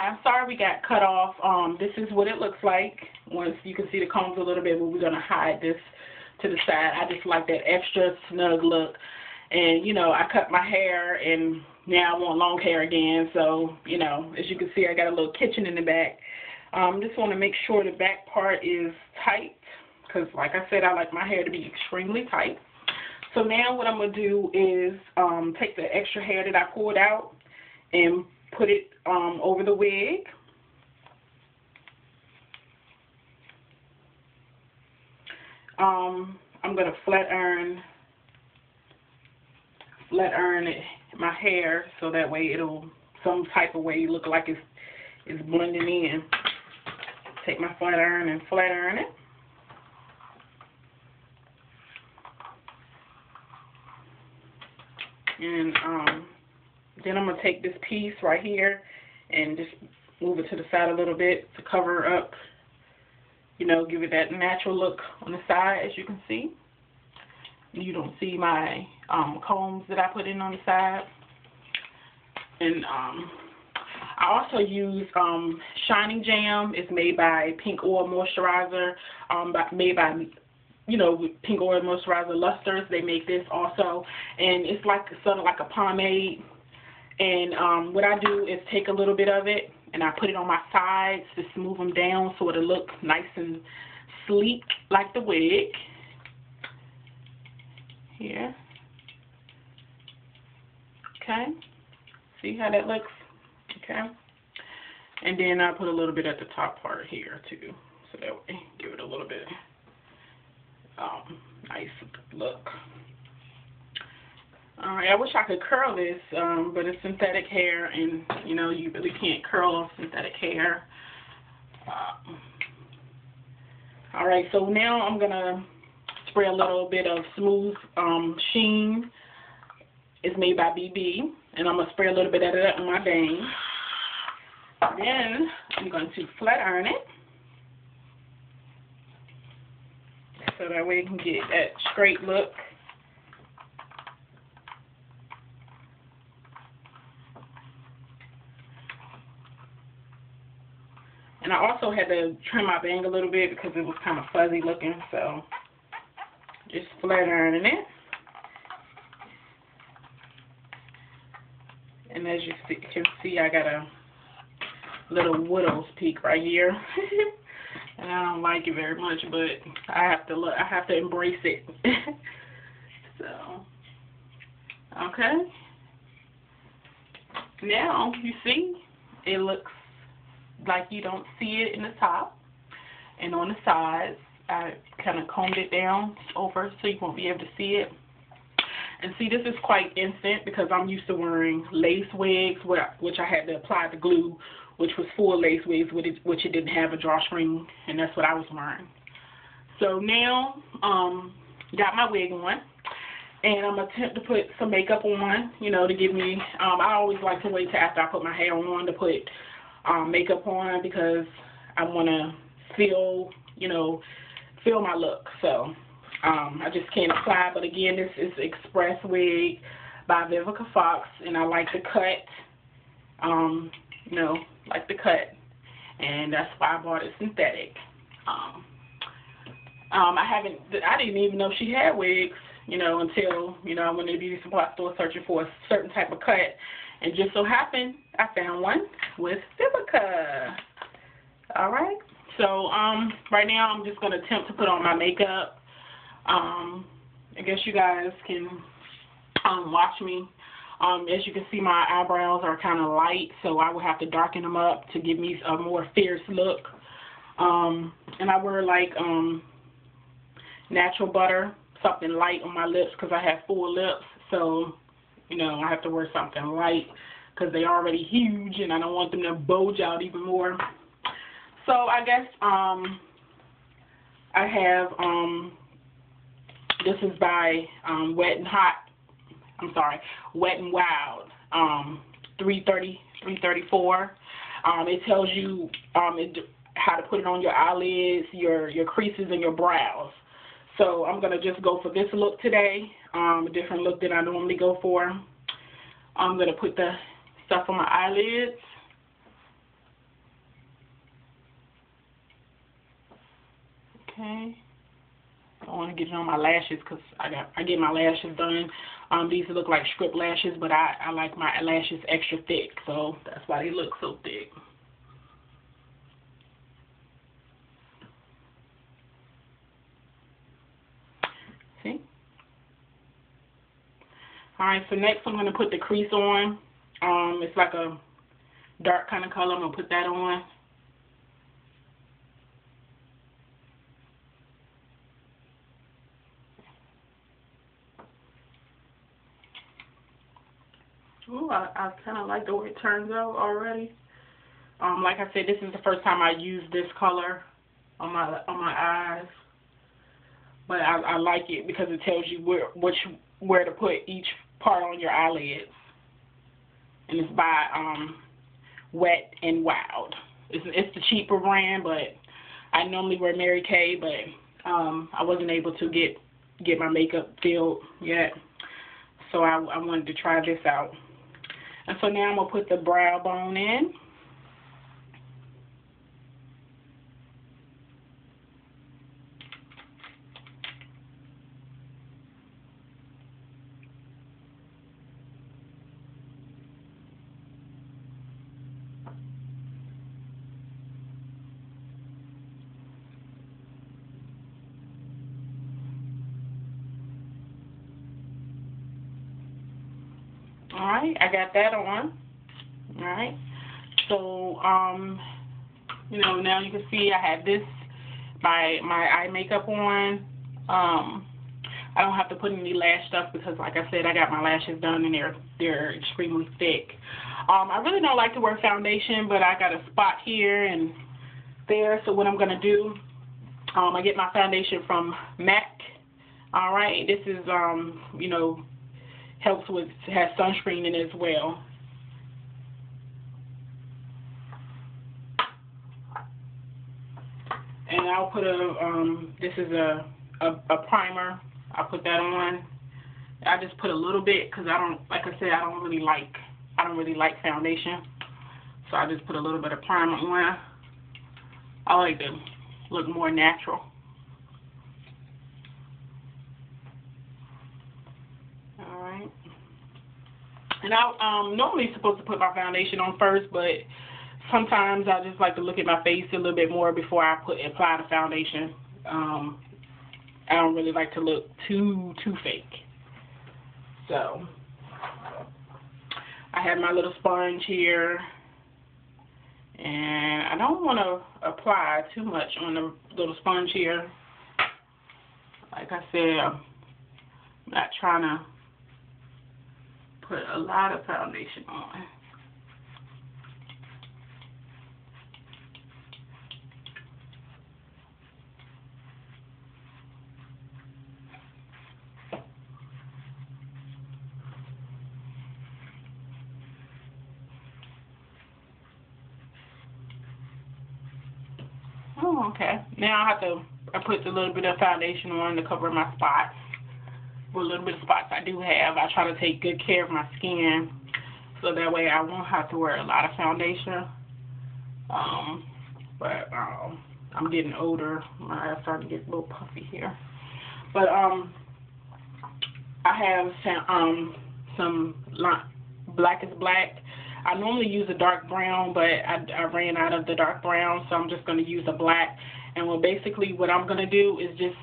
I'm sorry we got cut off. This is what it looks like. Once you can see the combs a little bit, but we're going to hide this to the side. I just like that extra snug look. And, you know, I cut my hair, and now I want long hair again. So, you know, as you can see, I got a little kitchen in the back. Just want to make sure the back part is tight, because, like I said, I like my hair to be extremely tight. So now what I'm going to do is take the extra hair that I pulled out and put it over the wig. I'm going to flat iron my hair so that way it'll some type of way look like it's blending in. Take my flat iron and flat iron it. And then I'm going to take this piece right here and just move it to the side a little bit to cover up, you know, give it that natural look on the side, as you can see. You don't see my combs that I put in on the side. And I also use Shining Jam. It's made by Pink Oil Moisturizer, made by, you know, Pink Oil Moisturizer Lusters. They make this also, and it's like sort of like a pomade. And what I do is take a little bit of it and I put it on my sides to smooth them down so it'll look nice and sleek like the wig. Here. Okay. See how that looks? Okay. And then I put a little bit at the top part here too, so that way give it a little bit nice look. Alright, I wish I could curl this, but it's synthetic hair, and you know you really can't curl synthetic hair. Alright, so now I'm gonna spray a little bit of Smooth Sheen. It's made by BB, and I'm gonna spray a little bit of that on my bangs. Then I'm going to flat iron it, so that way you can get that straight look. And I also had to trim my bang a little bit because it was kind of fuzzy looking, so just flat ironing it. And as you can see, I got a little widow's peak right here. And I don't like it very much, but I have to embrace it. So, okay. Now, you see, it looks like you don't see it in the top. And on the sides, I kind of combed it down over so you won't be able to see it. And see, this is quite instant because I'm used to wearing lace wigs, which I had to apply the glue, which was full lace wigs, which it didn't have a drawstring, and that's what I was wearing. So now, got my wig on, and I'm attempt to put some makeup on, you know, to give me, I always like to wait till after I put my hair on to put makeup on because I want to feel, you know, feel my look. So I just can't apply, but again, this is Express Wig by Vivica Fox, and I like the cut, you know, like the cut, and that's why I bought it synthetic. I didn't even know she had wigs, you know, until, you know, I went to the beauty supply store searching for a certain type of cut, and just so happened I found one with Vivica. All right, so right now I'm just going to attempt to put on my makeup. I guess you guys can watch me. As you can see, my eyebrows are kind of light, so I will have to darken them up to give me a more fierce look. And I wear like natural butter, something light on my lips because I have full lips. So, you know, I have to wear something light because they're already huge and I don't want them to bulge out even more. So I guess I have, this is by Wet n Wild, 334. It tells you how to put it on your eyelids, your creases, and your brows. So I'm going to just go for this look today, a different look than I normally go for. I'm going to put the stuff on my eyelids. Okay. I want to get it on my lashes because I get my lashes done. These look like strip lashes, but I like my lashes extra thick, so that's why they look so thick. See? Alright, so next I'm going to put the crease on. It's like a dark kind of color. I'm going to put that on. Ooh, I kind of like the way it turns out already. Like I said, this is the first time I used this color on my eyes, but I like it because it tells you where to put each part on your eyelids, and it's by Wet and Wild. It's the cheaper brand, but I normally wear Mary Kay, but I wasn't able to get my makeup filled yet, so I wanted to try this out. And so now I'm going to put the brow bone in. Alright, I got that on. Alright, so, you know, now you can see I have this, my eye makeup on. I don't have to put any lash stuff because, like I said, I got my lashes done and they're extremely thick. I really don't like to wear foundation, but I got a spot here and there, so what I'm going to do, I get my foundation from MAC. Alright, this is, you know, helps with, has sunscreen in it as well. And I'll put this is a primer. I'll put that on. I just put a little bit because I don't, like I said, I don't really like foundation. So I just put a little bit of primer on. I like to look more natural. Alright. And I'm normally supposed to put my foundation on first, but sometimes I just like to look at my face a little bit more before I apply the foundation. I don't really like to look too fake. So I have my little sponge here, and I don't want to apply too much on the little sponge here. Like I said, I'm not trying to put a lot of foundation on. Oh, okay. Now I put a little bit of foundation on to cover my spots. What little bit of spots I do have, I try to take good care of my skin, so that way I won't have to wear a lot of foundation. But I'm getting older. My eyes starting to get a little puffy here. But I have some Black is Black. I normally use a dark brown, but I ran out of the dark brown, so I'm just going to use a black. And well, basically what I'm going to do is just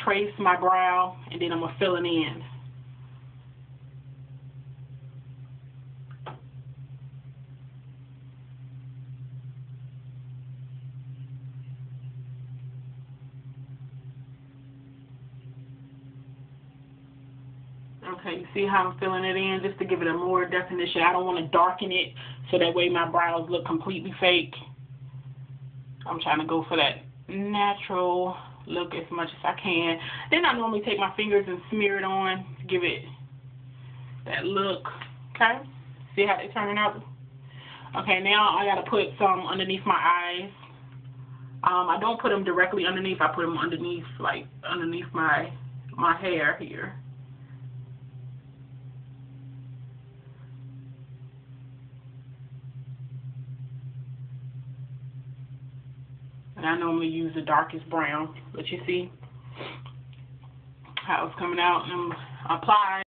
trace my brow, and then I'm going to fill it in. Okay, you see how I'm filling it in just to give it a more definition. I don't want to darken it so that way my brows look completely fake. I'm trying to go for that natural look as much as I can. Then I normally take my fingers and smear it on to give it that look. Okay, see how they turn out? Okay, now I got to put some underneath my eyes. I don't put them directly underneath. I put them underneath, like underneath my hair here. And I normally use the darkest brown, but you see how it's coming out, and I'm applying.